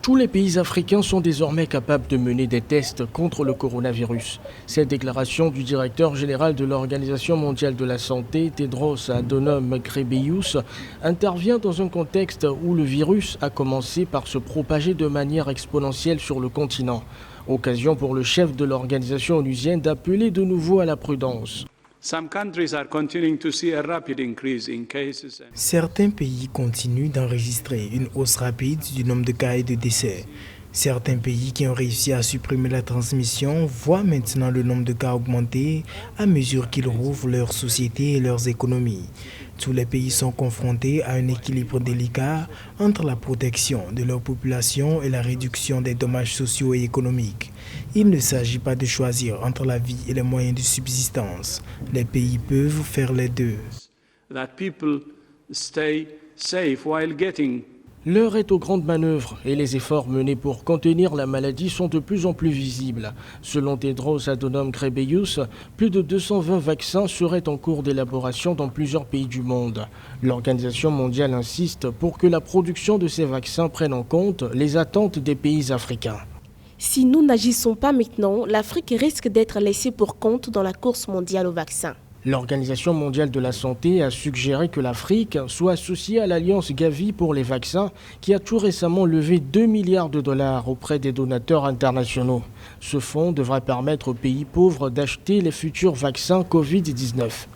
Tous les pays africains sont désormais capables de mener des tests contre le coronavirus. Cette déclaration du directeur général de l'Organisation mondiale de la santé, Tedros Adhanom Ghebreyesus, intervient dans un contexte où le virus a commencé par se propager de manière exponentielle sur le continent. Occasion pour le chef de l'organisation onusienne d'appeler de nouveau à la prudence. Certains pays continuent d'enregistrer une hausse rapide du nombre de cas et de décès. Certains pays qui ont réussi à supprimer la transmission voient maintenant le nombre de cas augmenter à mesure qu'ils rouvrent leurs sociétés et leurs économies. Tous les pays sont confrontés à un équilibre délicat entre la protection de leur population et la réduction des dommages sociaux et économiques. Il ne s'agit pas de choisir entre la vie et les moyens de subsistance. Les pays peuvent faire les deux. L'heure est aux grandes manœuvres et les efforts menés pour contenir la maladie sont de plus en plus visibles. Selon Tedros Adhanom Ghebreyesus, plus de 220 vaccins seraient en cours d'élaboration dans plusieurs pays du monde. L'Organisation mondiale insiste pour que la production de ces vaccins prenne en compte les attentes des pays africains. Si nous n'agissons pas maintenant, l'Afrique risque d'être laissée pour compte dans la course mondiale aux vaccins. L'Organisation mondiale de la santé a suggéré que l'Afrique soit associée à l'Alliance Gavi pour les vaccins qui a tout récemment levé 2 milliards de dollars auprès des donateurs internationaux. Ce fonds devrait permettre aux pays pauvres d'acheter les futurs vaccins Covid-19.